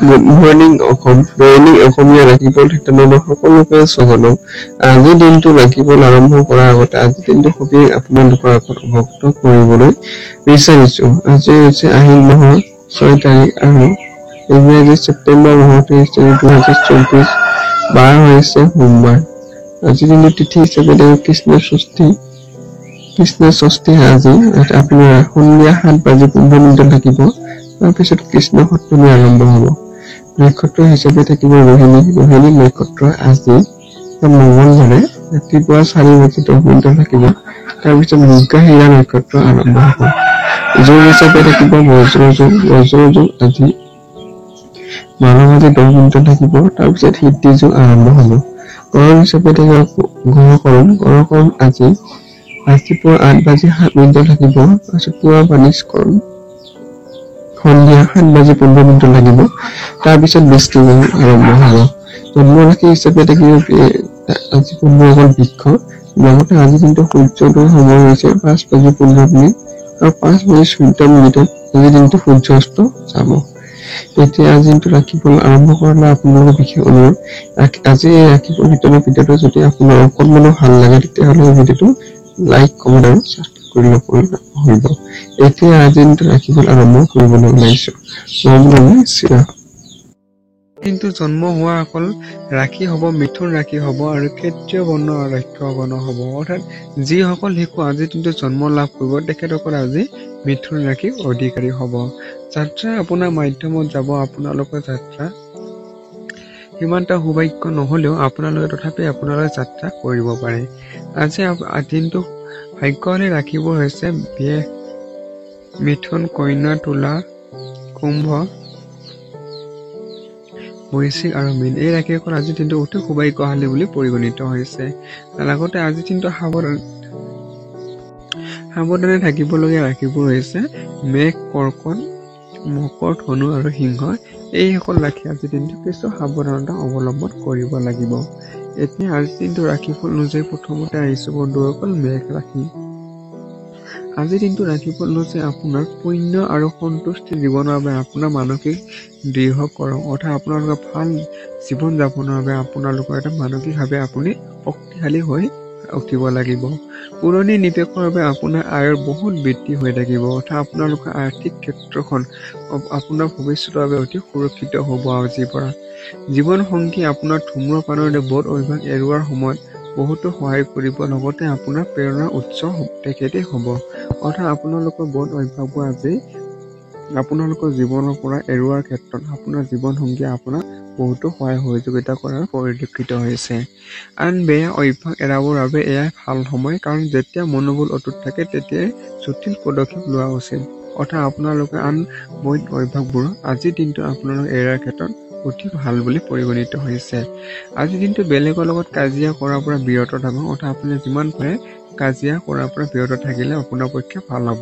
Good morning Assam দৈনিক অসমীয়া ৰাখিবল ঠিকনানৰ সকলোকে স্বাগতম। আজিৰ দিনটো ৰাখিবল আৰম্ভ কৰাৰ আগতে আজিৰ দিনটো খুবেই আপোনালোকৰ আগত অৱগত কৰিবলৈ বিচাৰিছো। আজি হৈছে আহিন মাহৰ 6 তাৰিখ আৰু ইংৰাজী ছেপ্টেম্বৰ মাহৰ 23 তাৰিখ 2024 বাৰ হৈছে সোমবাৰ। আজিৰ দিনটো তিথি হিচাপে কৃষ্ণ ষষ্ঠী আজি আপোনাৰ সন্ধিয়া 7:15 থাকিব। তাৰপিছত কৃষ্ণ সপ্তমী আৰম্ভ হ'ব। নক্ষত্ৰ হিচাপে থাকিব ৰোহিণী নক্ষত্ৰ আজি মঙ্গলবাৰে ৰাতিপুৱা 4:10 থাকিব। তাৰপিছত মৃগশিৰা নক্ষত্ৰ আৰম্ভ হ'ব। যোগ হিচাপে থাকিব বজ্ৰযোগ আজি 12:10 থাকিব। তাৰপিছত সিদ্ধি যোগ আৰম্ভ হ'ব। কৰণ হিচাপে থাকিব গ্ৰহকৰণ আজি ৰাতিপুৱা 8:07 থাকিব। তাৰপিছত পুৱা বাণিজ্যকৰণ সন্ধিয়া 7:15 লাগিব। তাৰপিছত বৃষ্টি আৰম্ভ হ'ব। জন্ম ৰাশি হিচাপে থাকিব আজি বন্ধুসকল বৃক্ষ। লগতে আজি দিনটো সূৰ্যোদয় সময় হৈছে 5:15 আৰু 5:14 আজি দিনটো সূৰ্যাস্ত যাব। এতিয়া আজি দিনটো ৰাখিবল আৰম্ভ কৰালে আপোনালোকৰ বিশেষ অনুৰোধ, আজি এই ৰাখিবল ভিডিঅ'টো যদি আপোনাৰ অকণমানো ভাল লাগে তেতিয়াহ'লে এই ভিডিঅ'টো লাইক কমেণ্ট আৰু ছাবস্ক্ৰাইব কৰি ল'ব। এতিয়া আজি দিনটো ৰাখিবল আৰম্ভ কৰিবলৈ ওলাইছো। কিন্তু জন্ম হোৱা অকল ৰাশি হ'ব, মিথুন ৰাশি হ'ব আৰু ক্ষেত্ৰীয় বৰ্ণ আৰু ৰক্ষ বৰ্ণ হ'ব। অৰ্থাৎ যিসকল শিশু আজি কিন্তু জন্ম লাভ কৰিব তেখেতসকল আজি মিথুন ৰাশিৰ অধিকাৰী হ'ব। যাত্ৰা আপোনাৰ মাধ্যমত যাব। আপোনালোকৰ যাত্ৰা সিমান এটা সৌভাগ্য নহ'লেও আপোনালোকে তথাপি আপোনালোকে যাত্ৰা কৰিব পাৰে। আজি দিনটো ভাগ্যশালী ৰাশিবোৰ হৈছে মিথুন, কন্যা, তুলা, কুম্ভ, বৃশ্চিক আৰু মীন। এই ৰাশিসকল আজিৰ দিনটো অতি সৌভাগ্যশালী বুলি পৰিগণিত হৈছে। লগতে আজিৰ দিনটো সাৱধানে থাকিবলগীয়া ৰাশিবোৰ হৈছে মেঘ, কৰ্কট, মকৰ, ধনু আৰু সিংহ। এইসকল ৰাশি আজিৰ দিনটো কিছু সাৱধানতা অৱলম্বন কৰিব লাগিব। এতিয়া আজিৰ দিনটো ৰাশিফল অনুযায়ী প্ৰথমতে আহিছো বন্ধুসকল মেঘ ৰাশি। আজিৰ দিনটো ৰাশিফল অনুযায়ী আপোনাৰ পুণ্য আৰু সন্তুষ্টি জীৱনৰ বাবে আপোনাৰ মানসিক দৃঢ়কৰণ অৰ্থাৎ আপোনালোকৰ ভাল জীৱন যাপনৰ বাবে আপোনালোকৰ এটা মানসিকভাৱে আপুনি শক্তিশালী হৈ উঠিব লাগিব। পুৰণি নিৱেশৰ বাবে আপোনাৰ আয়ৰ বহুত বৃদ্ধি হৈ থাকিব। অৰ্থাৎ আপোনালোকৰ আৰ্থিক ক্ষেত্ৰখন আপোনাৰ ভৱিষ্যতৰ বাবে অতি সুৰক্ষিত হ'ব। আজিৰ পৰা জীৱন সংগী আপোনাৰ ধূম্ৰপানৰ বদ অভ্যাস এৰুৱাৰ সময়ত বহুতো সহায় কৰিব। লগতে আপোনাৰ প্ৰেৰণাৰ উৎস তেখেতে হ'ব। অৰ্থাৎ আপোনালোকৰ বদ অভ্যাসবোৰ আজি আপোনালোকৰ জীৱনৰ পৰা এৰুৱাৰ ক্ষেত্ৰত আপোনাৰ জীৱন সংগীয়ে আপোনাক বহুতো সহায় সহযোগিতা কৰাৰ পৰিলক্ষিত হৈছে। আন বেয়া অভ্যাস এৰাবৰ বাবে এয়াই ভাল সময়, কাৰণ যেতিয়া মনোবল অটুট থাকে তেতিয়াই জটিল পদক্ষেপ লোৱা উচিত। অৰ্থাৎ আপোনালোকে আন বৈধ অভ্যাসবোৰ আজিৰ দিনটো আপোনালোকে এৰাৰ ক্ষেত্ৰত অতি ভাল বুলি পৰিগণিত হৈছে। আজিৰ দিনটো বেলেগৰ লগত কাজিয়া কৰাৰ পৰা বিৰত থাকক। অৰ্থাৎ আপুনি যিমান পাৰে কাজিয়া কৰাৰ পৰা বিৰত থাকিলে আপোনাৰ পক্ষে ভাল হ'ব।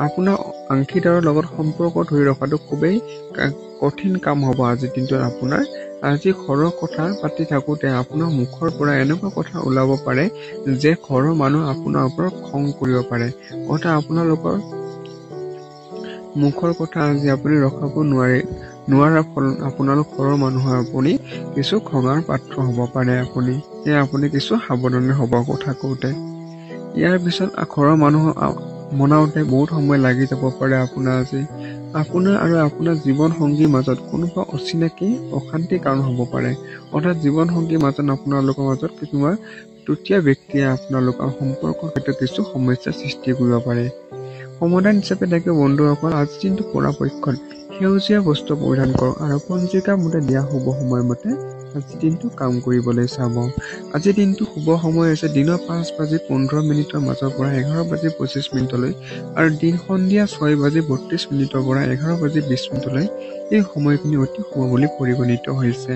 আপোনাৰ অংশীদাৰৰ লগত সম্পৰ্ক ধৰি ৰখাটো খুবেই কঠিন কাম হ'ব আজিৰ দিনটোত আপোনাৰ। আজি ঘৰৰ কথা পাতি থাকোঁতে আপোনাৰ মুখৰ পৰা এনেকুৱা কথা ওলাব পাৰে যে ঘৰৰ মানুহ আপোনাৰ ওপৰত খং কৰিব পাৰে। অৰ্থাৎ আপোনালোকৰ মুখৰ কথা আজি আপুনি ৰখাব নোৱাৰাৰ ফলত আপোনালোক ঘৰৰ মানুহৰ আপুনি কিছু খঙাৰ পাত্ৰ হ'ব পাৰে। আপুনি কিছু সাৱধানে হ'ব কথা কওঁতে। ইয়াৰ পিছত ঘৰৰ মানুহক মনাওঁতে বহুত সময় লাগি যাব পাৰে। আপোনাৰ আৰু আপোনাৰ জীৱন সংগীৰ মাজত কোনোবা অচিনাকি অশান্তিৰ কাৰণ হ'ব পাৰে। অৰ্থাৎ জীৱন সংগীৰ মাজত আপোনালোকৰ মাজত কিছুমান তৃতীয় ব্যক্তিয়ে আপোনালোকৰ সম্পৰ্কৰ ক্ষেত্ৰত কিছু সমস্যাৰ সৃষ্টি কৰিব পাৰে। সমাধান হিচাপে থাকে বন্ধুসকল আজিৰ দিনটো পৰাপক্ষত সেউজীয়া বস্ত্ৰ পৰিধান কৰক আৰু পঞ্জিকাৰ মতে দিয়া শুভ সময় মতে আজিৰ দিনটো কাম কৰিবলৈ চাব। আজিৰ দিনটো শুভ সময় হৈছে দিনৰ 5:15 মাজৰ পৰা 11:25 আৰু দিন সন্ধিয়া 6:32 পৰা 11:20 এই সময়খিনি অতি শুভ বুলি পৰিগণিত হৈছে।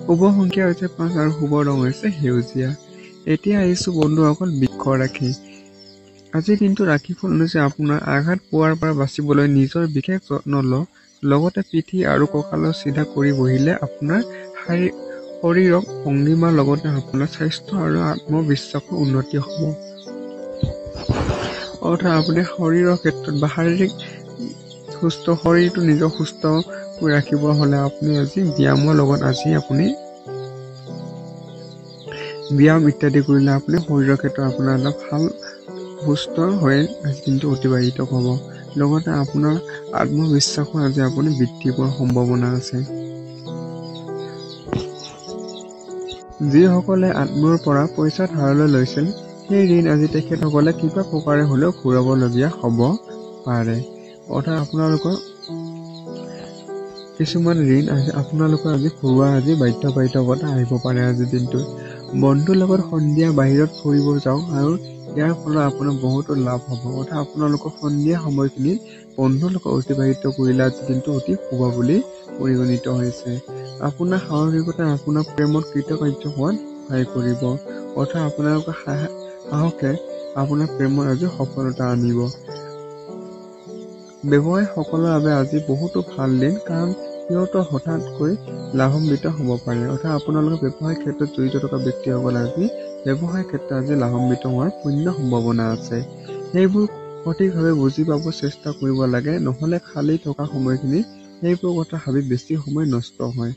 শুভ সংখ্যা হৈছে 5 আৰু শুভ ৰং হৈছে সেউজীয়া। এতিয়া আহিছো বন্ধুসকল বৃক্ষ ৰাশি। আজিৰ দিনটো ৰাশিফল অনুযায়ী আপোনাৰ আঘাত পোৱাৰ পৰা বাচিবলৈ নিজৰ বিশেষ যত্ন লওক। লগতে পিঠি আৰু কঁকালৰ চিধা কৰি বহিলে আপোনাৰ শৰীৰক ভংগিমাৰ লগতে আপোনাৰ স্বাস্থ্য আৰু আত্মবিশ্বাসৰ উন্নতি হ'ব। অৰ্থাৎ আপুনি শৰীৰৰ ক্ষেত্ৰত বা শাৰীৰিক শৰীৰটো নিজৰ সুস্থ ৰাখিব হলে আপুনি আজি ব্যায়ামৰ লগত আজি আপুনি ব্যায়াম ইত্যাদি কৰিলে আপুনি শৰীৰৰ ক্ষেত্ৰত আপোনাৰ এটা ভাল সুস্থ হৈ দিনটো অতিবাহিত হ'ব। লগতে আপোনাৰ আত্মবিশ্বাসো আজি আপুনি বৃদ্ধি পোৱাৰ সম্ভাৱনা আছে। যিসকলে আত্মীয়ৰ পৰা পইচা ধাৰলৈ লৈছিল সেই ঋণ আজি তেখেতসকলে কিবা প্ৰকাৰে হলেও ঘূৰাবলগীয়া হ'ব পাৰে। অৰ্থাৎ আপোনালোকৰ কিছুমান ঋণ আপোনালোকৰ আজি ঘূৰোৱা আজি বাধ্যবাধকতা আহিব পাৰে আজিৰ দিনটোত। বন্ধুৰ লগত সন্ধিয়া বাহিৰত ফুৰিব যাওক আৰু ইয়াৰ ফলত আপোনাৰ বহুতো লাভ হ'ব। অৰ্থাৎ আপোনালোকৰ সন্ধিয়া সময়খিনিত বন্ধুৰ লগত অতিবাহিত কৰিলে আজিৰ দিনটো অতি শুভ বুলি পৰিগণিত হৈছে। আপোনাৰ সাহসিকতা আপোনাৰ প্ৰেমত কৃতকাৰ্য হোৱাত সহায় কৰিব। অৰ্থাৎ আপোনালোকৰ সাহসে আপোনাৰ প্ৰেমত আজি সফলতা আনিব। ব্যৱসায়ীসকলৰ বাবে আজি বহুতো ভাল দিন, কাৰণ সিহঁতৰ হঠাৎকৈ লাভান্বিত হ'ব পাৰে। অৰ্থাৎ আপোনালোকৰ ব্যৱসায় ক্ষেত্ৰত জড়িত থকা ব্যক্তিসকলে আজি ব্যৱসায় ক্ষেত্ৰত আজি লাভান্বিত হোৱাৰ পূৰ্ণ সম্ভাৱনা আছে। সেইবোৰ সঠিকভাৱে বুজি পাব চেষ্টা কৰিব লাগে, নহলে খালী থকা সময়খিনি সেইবোৰ কথা ভাবি বেছি সময় নষ্ট হয়।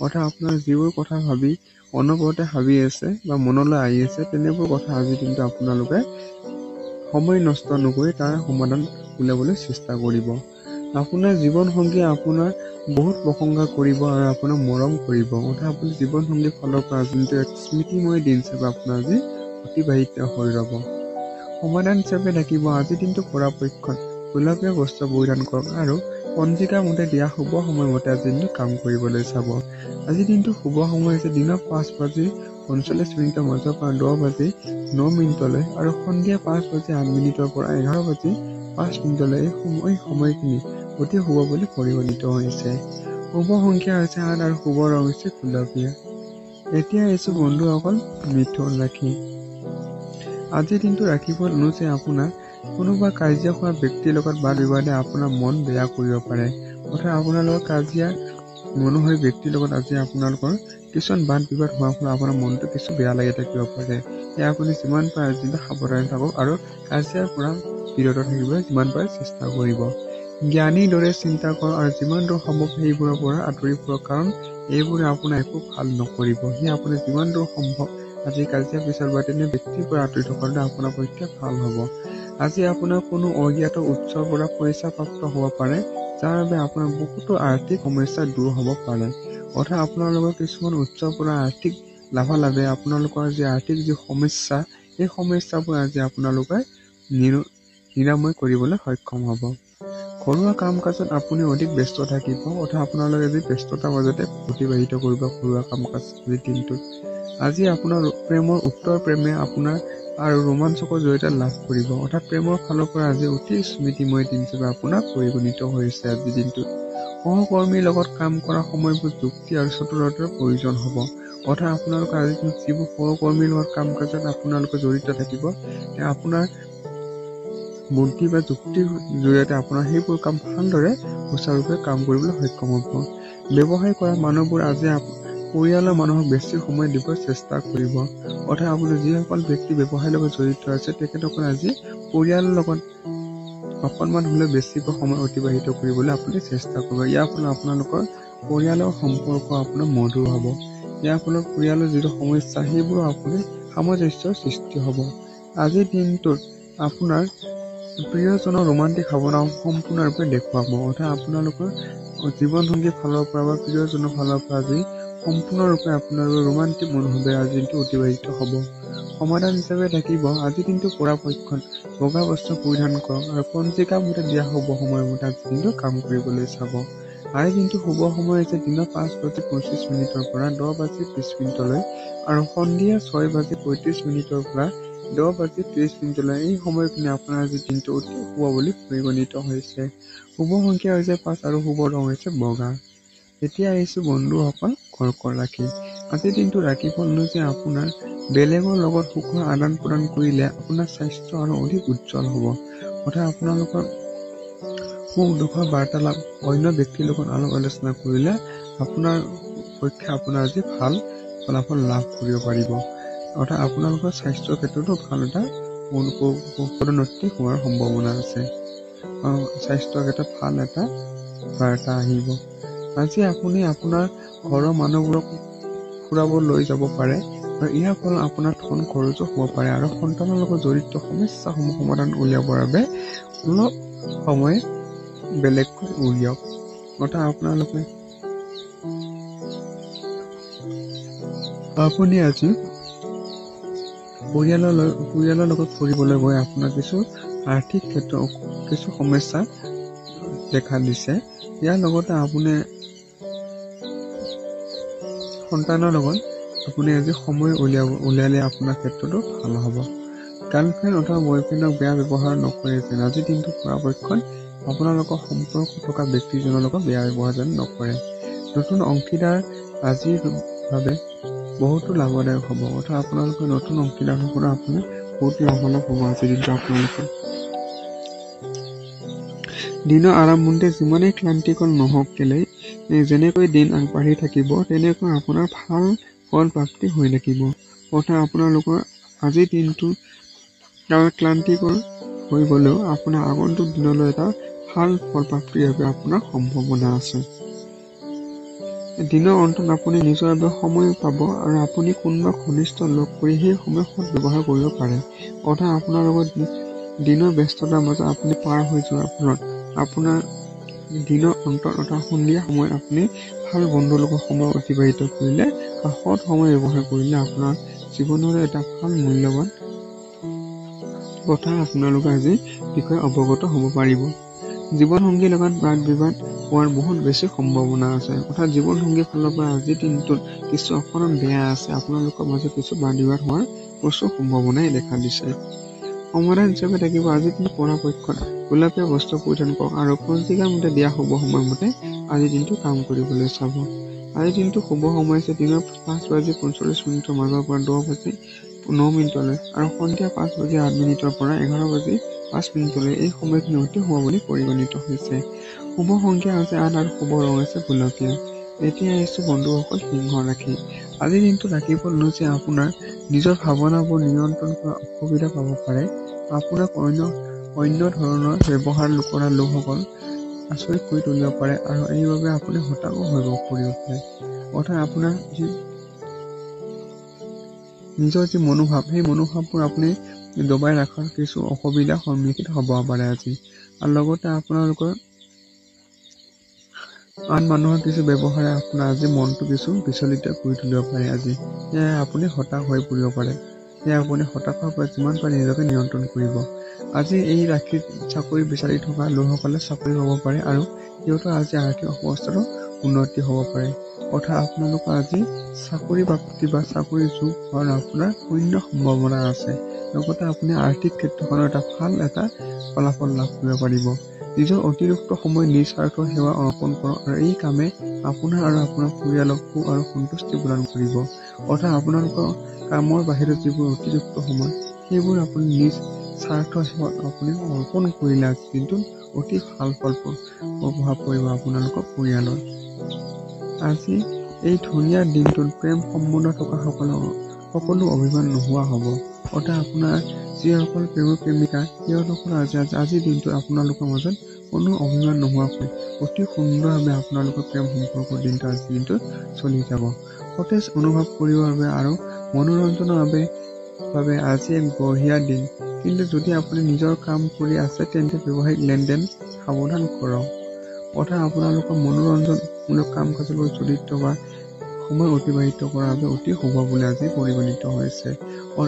অৰ্থাৎ আপোনাৰ যিবোৰ কথা ভাবি অনবৰতে ভাবি আছে বা মনলৈ আহি আছে তেনেবোৰ কথা আজি কিন্তু আপোনালোকে সময় নষ্ট নকৰি তাৰ সমাধান উলিয়াবলৈ চেষ্টা কৰিব। আপোনাৰ জীৱন সংগীয়ে আপোনাৰ বহুত প্ৰশংসা কৰিব আৰু আপোনাক মৰম কৰিব। অৰ্থাৎ আপুনি জীৱন সংগীৰ ফালৰ পৰা যোনটো এক স্মৃতিময় দিন হিচাপে আপোনাৰ আজি অতিবাহিত হৈ ৰব। সমাধান হিচাপে থাকিব আজিৰ দিনটো পৰাপক্ষত গোলপীয় বস্ত্ৰ পৰিধান কৰক আৰু পঞ্জিকা মতে দিয়া শুভ সময়মতে আজি দিনটো কাম কৰিবলৈ চাব। আজিৰ দিনটো শুভ সময় হৈছে দিনৰ 5:45 মাজৰ পৰা 10:09 আৰু সন্ধিয়া 5:08 পৰা 11:05 এই সময়খিনি অতি শুভ বুলি পৰিগণিত হৈছে। শুভ সংখ্যা হৈছে 8 আৰু শুভ ৰং হৈছে গুলপীয়া। এতিয়া আহিছো বন্ধুসকল মিথুন ৰাশি। আজিৰ দিনটো ৰাশিফল অনুযায়ী আপোনাৰ কোনোবা কাজিয়া খোৱা ব্যক্তিৰ লগত বাদ বিবাদে আপোনাৰ মন বেয়া কৰিব পাৰে। অৰ্থাৎ আপোনালোকৰ কাজিয়া মনোহৰী ব্যক্তিৰ লগত আজি আপোনালোকৰ কিছুমান বাদ বিবাদ হোৱাৰ ফলত আপোনাৰ মনটো কিছু বেয়া লাগি থাকিব পাৰে। সেয়া আপুনি যিমান পাৰে আজিলৈ সাৱধানে থাকক আৰু কাজিয়াৰ পৰা বিৰত থাকিবলৈ যিমান পাৰে চেষ্টা কৰিব। জ্ঞানীৰ দৰে চিন্তা কৰক আৰু যিমান দূৰ সম্ভৱ সেইবোৰৰ পৰা আঁতৰি পৰক, কাৰণ এইবোৰে আপোনাৰ একো ভাল নকৰিব। সেয়ে আপুনি যিমান দূৰ সম্ভৱ আজি কাজিয়া পিছল বা তেনে ব্যক্তিৰ পৰা আঁতৰি থকাটো আপোনাৰ পক্ষে ভাল হ'ব। আজি আপোনাৰ কোনো অজ্ঞাত উৎসৰ পৰা পইচা প্ৰাপ্ত হ'ব পাৰে, যাৰ বাবে আপোনাৰ বহুতো আৰ্থিক সমস্যা দূৰ হ'ব পাৰে। অৰ্থাৎ আপোনালোকৰ কিছুমান উৎসৰ পৰা আৰ্থিক লাভালাভে আপোনালোকৰ যি আৰ্থিক যি সমস্যা এই সমস্যাবোৰ আজি আপোনালোকে নিৰাময় কৰিবলৈ সক্ষম হ'ব। ঘৰুৱা কাম কাজত আপুনি অধিক ব্যস্ত থাকিব। অৰ্থাৎ আপোনালোকে যি ব্যস্ততাৰ মাজতে অতিবাহিত কৰিব ঘৰুৱা কাম কাজ আজিৰ দিনটোত। আজি আপোনাৰ প্ৰেমৰ উত্তৰ প্ৰেমে আপোনাৰ আৰু ৰোমাঞ্চকৰ জড়িত লাভ কৰিব। অৰ্থাৎ প্ৰেমৰ ফালৰ পৰা আজি অতি স্মৃতিময় দিন হিচাপে আপোনাৰ পৰিগণিত হৈছে আজিৰ দিনটোত। সহকৰ্মীৰ লগত কাম কৰা সময়বোৰ যুক্তি আৰু চতুৰতাৰ প্ৰয়োজন হ'ব। অৰ্থাৎ আপোনালোকে আজি যিবোৰ সহকৰ্মীৰ লগত কাম কাজত আপোনালোকে জড়িত থাকিব, আপোনাৰ বুদ্ধি বা যুক্তিৰ জৰিয়তে আপোনাৰ সেইবোৰ কাম ভালদৰে সুচাৰুৰূপে কাম কৰিবলৈ সক্ষম হ'ব। ব্যৱসায় কৰা মানুহবোৰ আজি পৰিয়ালৰ মানুহক বেছি সময় দিব চেষ্টা কৰিব। অৰ্থাৎ আপুনি যিসকল ব্যক্তি ব্যৱসায়ৰ লগত জড়িত আছে তেখেতসকলে আজি পৰিয়ালৰ লগত অকণমান হ'লেও বেছিকৈ সময় অতিবাহিত কৰিবলৈ আপুনি চেষ্টা কৰিব। ইয়াৰ ফলত আপোনালোকৰ পৰিয়ালৰ সম্পৰ্ক আপোনাৰ মধুৰ হ'ব। ইয়াৰ ফলত পৰিয়ালৰ যিটো সমস্যা সেইবোৰো আপুনি সামঞ্জস্যৰ সৃষ্টি হ'ব। আজিৰ দিনটোত আপোনাৰ প্ৰিয়জনৰ ৰোমান্টিক ভাৱনা সম্পূৰ্ণৰূপে দেখুৱাব। অৰ্থাৎ আপোনালোকৰ জীৱন সংগীৰ ফালৰ পৰা বা প্ৰিয়জনৰ ফালৰ পৰা আজি সম্পূৰ্ণৰূপে আপোনালোকৰ ৰোমান্টিক মনোভাৱে আজিৰ দিনটো অতিবাহিত হ'ব। সমাধান হিচাপে থাকিব আজিৰ দিনটো পৰাপক্ষত বগা বস্ত্ৰ পৰিধান কৰক আৰু পঞ্জিকা মতে দিয়া শুভ সময়মতে আজিৰ দিনটো কাম কৰিবলৈ চাব। আজিৰ দিনটো শুভ সময় হৈছে দিনৰ 5:25 পৰা 10:20 আৰু সন্ধিয়া 6:35 পৰা 10:30 এই সময়খিনি আপোনাৰ আজি দিনটো অতি শুভ বুলি পৰিগণিত হৈছে। শুভ সংখ্যা হৈছে 5 আৰু শুভ ৰং হৈছে বগা। এতিয়া আহিছো বন্ধুসকল কৰ্কট ৰাশি। আজিৰ দিনটো ৰাশিফল অনুযায়ী আপোনাৰ বেলেগৰ লগত সুখৰ আদান প্ৰদান কৰিলে আপোনাৰ স্বাস্থ্য আৰু অধিক উজ্জ্বল হ'ব। অৰ্থাৎ আপোনালোকৰ সুখ দুখৰ বাৰ্তালাপ অন্য ব্যক্তিৰ লগত আলাপ আলোচনা কৰিলে আপোনাৰ পক্ষে আপোনাৰ আজি ভাল ফলাফল লাভ কৰিব পাৰিব। অৰ্থাৎ আপোনালোকৰ স্বাস্থ্যৰ ক্ষেত্ৰতো ভাল এটা পদোন্নতি হোৱাৰ সম্ভাৱনা আছে। স্বাস্থ্যৰ ক্ষেত্ৰত ভাল এটা বাৰ্তা আহিব। আজি আপুনি আপোনাৰ ঘৰৰ মানুহবোৰক ফুৰাব লৈ যাব পাৰে আৰু ইয়াৰ ফলত আপোনাৰ ধন খৰচো হ'ব পাৰে আৰু সন্তানৰ লগত জড়িত সমস্যাসমূহ সমাধান উলিয়াবৰ বাবে অলপ সময় বেলেগকৈ উলিয়াওক। অৰ্থাৎ আপুনি আজি পৰিয়ালৰ লগত ফুৰিবলৈ গৈ আপোনাৰ কিছু আৰ্থিক ক্ষেত্ৰত কিছু সমস্যা দেখা দিছে। ইয়াৰ লগতে আপুনি সন্তানৰ লগত আপুনি আজি সময় উলিয়ালে আপোনাৰ ক্ষেত্ৰতো ভাল হ'ব। গাৰ্লফ্ৰেণ্ড অথবা বয়ফ্ৰেণ্ডক বেয়া ব্যৱহাৰ নকৰিব। আজি দিনটো পৰাপক্ষত আপোনালোকৰ সম্পৰ্ক থকা ব্যক্তিজনৰ লগত বেয়া ব্যৱহাৰ যেন নকৰে। নতুন অংশীদাৰ আজিৰ বাবে বহুতো লাভদায়ক হ'ব। অৰ্থাৎ আপোনালোকে নতুন অংশীদাৰসকলৰ আপোনাৰ বহুত লাভালাভ হ'ব আজিৰ দিনটো আপোনালোকৰ। দিনৰ আৰম্ভণিতে যিমানেই ক্লান্তিকৰ নহওক কেলেই যেনেকৈ দিন আগবাঢ়ি থাকিব তেনেকৈ আপোনাৰ ভাল ফল প্ৰাপ্তি হৈ থাকিব। অৰ্থাৎ আপোনালোকৰ আজিৰ দিনটো ক্লান্তিকৰ হৈ গ'লেও আপোনাৰ আগন্তুক দিনলৈ এটা ভাল ফল প্ৰাপ্তিৰ বাবে আপোনাৰ সম্ভাৱনা আছে। দিনৰ অন্তত আপুনি নিজৰ বাবে সময় পাব আৰু আপুনি কোনোবা ঘনিষ্ঠ লগ কৰি সেই সময় সৎ ব্যৱহাৰ কৰিব পাৰে। অৰ্থাৎ আপোনাৰ লগত দিনৰ ব্যস্ততাৰ মাজত আপুনি পাৰ হৈ যোৱাৰ ফলত আপোনাৰ দিনৰ অন্তত অৰ্থাৎ সন্ধিয়া সময়ত আপুনি ভাল বন্ধুৰ লগত সময় অতিবাহিত কৰিলে বা সৎ সময় ব্যৱহাৰ কৰিলে আপোনাৰ জীৱনৰ এটা ভাল মূল্যৱান কথা আপোনালোকে আজি বিষয়ে অৱগত হ'ব পাৰিব। জীৱনসংগীৰ লগত বাদ বিবাদ হোৱাৰ বহুত বেছি সম্ভাৱনা আছে। অৰ্থাৎ জীৱনসংগীৰ ফালৰ পৰা আজিৰ দিনটোত কিছু অকণমান বেয়া আছে। আপোনালোকৰ মাজত কিছু বাদ বিবাদ হোৱাৰ প্ৰচুৰ সম্ভাৱনাই দেখা দিছে। সমাধান হিচাপে থাকিব আজিৰ দিনটো পৰাপক্ষত গোলাপীয়া বস্ত্ৰ পৰিধান কৰক আৰু পঞ্জিকাৰ মতে দিয়া শুভ সময়মতে আজিৰ দিনটো কাম কৰিবলৈ চাব। আজিৰ দিনটো শুভ সময় হৈছে দিনৰ 5:45 মাজৰ পৰা 10:09 আৰু সন্ধিয়া 5:08 পৰা 11:05 এই সময়খিনি অতি শুভ বুলি পৰিগণিত হৈছে। শুভ সংখ্যা হৈছে 8 আৰু শুভ ৰং হৈছে গোলপীয়া। এতিয়া আহিছো বন্ধুসকল সিংহ ৰাশি। আজিৰ দিনটো ৰাশিফল হৈছে আপোনাৰ নিজৰ ভাৱনাবোৰ নিয়ন্ত্ৰণ কৰা অসুবিধা পাব পাৰে। আপোনাক অন্য ধৰণৰ ব্যৱহাৰ কৰা লোকসকল আচৰিত কৰি তুলিব পাৰে আৰু এইবাবে আপুনি হতাশো হৈ পৰিব পাৰে। অৰ্থাৎ আপোনাৰ নিজৰ যি মনোভাৱ সেই মনোভাৱবোৰ আপুনি দবাই ৰখাৰ কিছু অসুবিধাৰ সন্মুখীন হ'ব পাৰে আজি। আৰু লগতে আপোনালোকৰ আন মানুহৰ কিছু ব্যৱহাৰে আপোনাৰ আজি মনটো কিছু বিচলিত কৰি তুলিব পাৰে আজি। সেয়ে আপুনি হতাশ হৈ পৰিব পাৰে। সেয়ে আপুনি হতাশৰ পৰা যিমান পাৰে নিজকে নিয়ন্ত্ৰণ কৰিব। আজি এই ৰাশিত চাকৰি বিচাৰি থকা লোকসকলে চাকৰি পাব পাৰে আৰু সিহঁতৰ আজি আৰ্থিক অৱস্থাৰো উন্নতি হ'ব পাৰে। অৰ্থাৎ আপোনালোকৰ আজি চাকৰি প্ৰাপ্তি বা চাকৰি যোগ হোৱাৰ আপোনাৰ শূন্য সম্ভাৱনা আছে। লগতে আপুনি আৰ্থিক ক্ষেত্ৰখনৰ এটা ভাল ফলাফল লাভ কৰিব পাৰিব। নিজৰ অতিৰিক্ত সময় নিস্বাৰ্থ সেৱা অৰ্পণ কৰক আৰু এই কামে আপোনাৰ আৰু আপোনাৰ পৰিয়ালক সুখ আৰু সন্তুষ্টি প্ৰদান কৰিব। অৰ্থাৎ আপোনালোকৰ কামৰ বাহিৰত যিবোৰ অতিৰিক্ত সময় সেইবোৰ আপুনি নিজ স্বাৰ্থ সেৱাত আপুনি অৰ্পণ কৰিলে আজি দিনটোত অতি ভাল ফল প্ৰভাৱ পৰিব আপোনালোকৰ পৰিয়ালৰ। আজি এই ধুনীয়া দিনটোত প্ৰেম সম্বন্ধ থকা সকলো অভিমান নোহোৱা হ'ব। অৰ্থাৎ আপোনাৰ যিসকল প্ৰেমিক প্ৰেমিকা সিহঁতসকল আজিৰ দিনটোত আপোনালোকৰ মাজত কোনো অভিমান নোহোৱাকৈ অতি সুন্দৰভাৱে আপোনালোকৰ প্ৰেম সম্পৰ্কৰ দিনটো আজিৰ দিনটোত চলি যাব। সতেজ অনুভৱ কৰিবৰ বাবে আৰু মনোৰঞ্জনৰ বাবে আজি এক বঢ়িয়া দিন। কিন্তু যদি আপুনি নিজৰ কাম কৰি আছে তেন্তে ব্যৱসায়িক লেনদেন সাৱধান কৰক। অৰ্থাৎ আপোনালোকৰ মনোৰঞ্জনমূলক কাম কাজৰ লগত জড়িত বা সময় অতিবাহিত কৰাৰ বাবে অতি শুভ বুলি আজি পৰিগণিত হৈছে।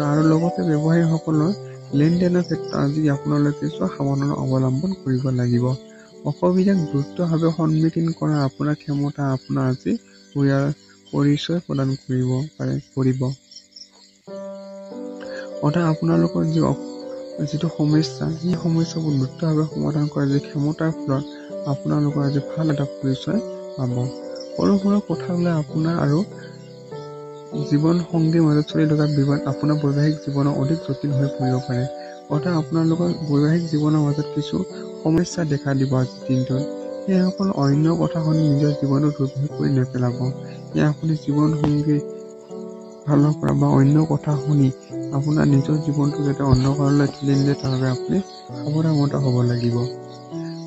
আৰু লগতে ব্যৱসায়ীসকলৰ লেনদেনৰ ক্ষেত্ৰত আজি আপোনালোকে কিছু সাৱধানতা অৱলম্বন কৰিব লাগিব। অসুবিধাক দ্ৰুতভাৱে সন্মুখীন কৰা আপোনাৰ ক্ষমতা আপোনাৰ আজি পৰিচয় প্ৰদান কৰিব। অৰ্থাৎ আপোনালোকৰ যিটো সমস্যা সেই সমস্যাবোৰ দ্ৰুতভাৱে সমাধান কৰা যি ক্ষমতাৰ ফলত আপোনালোকৰ আজি ভাল এটা পৰিচয় পাব। সৰু সৰু কথালৈ আপোনাৰ আৰু জীৱন সংগীৰ মাজত চলি থকা বিবাদ আপোনাৰ বৈবাহিক জীৱনৰ অধিক জটিল হৈ পৰিব পাৰে। অৰ্থাৎ আপোনালোকৰ বৈবাহিক জীৱনৰ মাজত কিছু সমস্যা দেখা দিব আজিৰ দিনটোত। সেইসকল অন্য কথা শুনি নিজৰ জীৱনটো দুৰ্বিষহ কৰি নেপেলাব। সেয়ে আপুনি জীৱন সংগীৰ ফালৰ পৰা বা অন্য কথা শুনি আপোনাৰ নিজৰ জীৱনটো যাতে অন্ধকাৰলৈ ঠেলি নিদিয়ে তাৰ বাবে আপুনি সাৱধানতা হ'ব লাগিব।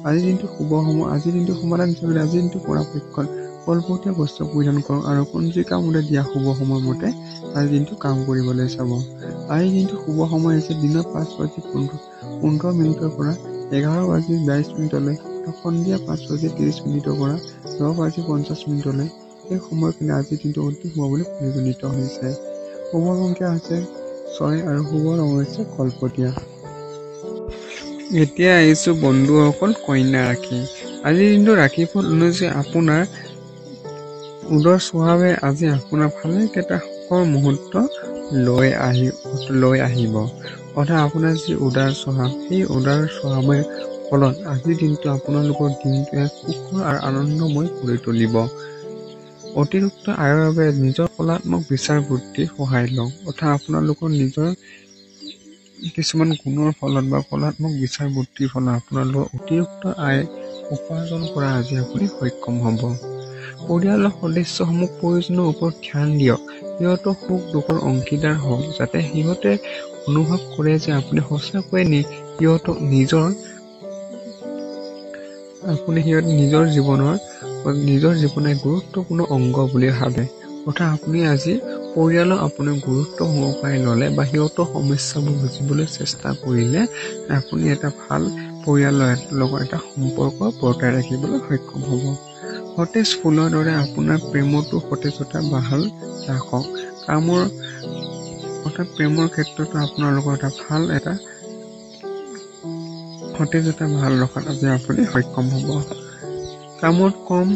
আজিৰ দিনটো শুভ সময়। আজিৰ দিনটো সমাধান হিচাপে আজিৰ দিনটো পৰাপক্ষত কলপতীয়া বস্ত্ৰ পৰিধান কৰক আৰু পঞ্জিকা মতে দিয়া শুভ সময়মতে আজি দিনটো কাম কৰিবলৈ চাব। আজি দিনটো শুভ সময় হৈছে দিনৰ 5:15 পৰা 11:22 সন্ধিয়া 5:30 পৰা 10:50 এই সময়খিনি আজিৰ দিনটো অতি শুভ বুলি পৰিগণিত হৈছে। শুভ সংখ্যা হৈছে 6 আৰু শুভ ৰং হৈছে কলপতীয়া। এতিয়া আহিছো বন্ধুসকল কন্যা ৰাশি। আজিৰ দিনটো ৰাশিফল অনুযায়ী আপোনাৰ উদৰ স্বভাৱে আজি আপোনাৰ ভালে কেইটা সুখৰ মুহূৰ্ত লৈ আহিব। অৰ্থাৎ আপোনাৰ যি উদাৰ স্বভাৱ, সেই উদাৰ স্বভাৱৰ ফলত আজিৰ দিনটো আপোনালোকৰ দিনটো এক সুখৰ আৰু আনন্দময় কৰি তুলিব। অতিৰিক্ত আয়ৰ বাবে নিজৰ কলাত্মক বিচাৰ বুদ্ধিৰ সহায় লওক। অৰ্থাৎ আপোনালোকৰ নিজৰ কিছুমান গুণৰ ফলত বা কলাত্মক বিচাৰ বুদ্ধিৰ ফলত আপোনালোকৰ অতিৰিক্ত আয় উপাৰ্জন কৰা আজি আপুনি সক্ষম হ'ব। পৰিয়ালৰ সদস্যসমূহ প্ৰয়োজনৰ ওপৰত ধ্যান দিয়ক। সিহঁতৰ সুখ দুখৰ অংশীদাৰ হওক, যাতে সিহঁতে অনুভৱ কৰে যে আপুনি সঁচাকৈয়ে সিহঁতক নিজৰ জীৱনৰ গুৰুত্বপূৰ্ণ অংগ বুলি ভাবে। অৰ্থাৎ আপুনি আজি পৰিয়ালক আপুনি গুৰুত্ব সহকাৰে ল'লে বা সিহঁতৰ সমস্যাবোৰ বুজিবলৈ চেষ্টা কৰিলে আপুনি এটা ভাল পৰিয়ালৰ লগত এটা সম্পৰ্ক বৰ্তাই ৰাখিবলৈ সক্ষম হ'ব। সতেজ ফুলৰ দৰে আপোনাৰ প্ৰেমতো সতেজতা বাহাল ৰাখক। প্ৰেমৰ ক্ষেত্ৰতো আপোনালোকৰ এটা সতেজতা ভাল ৰখাত আজি আপুনি সক্ষম হ'ব। কামত কম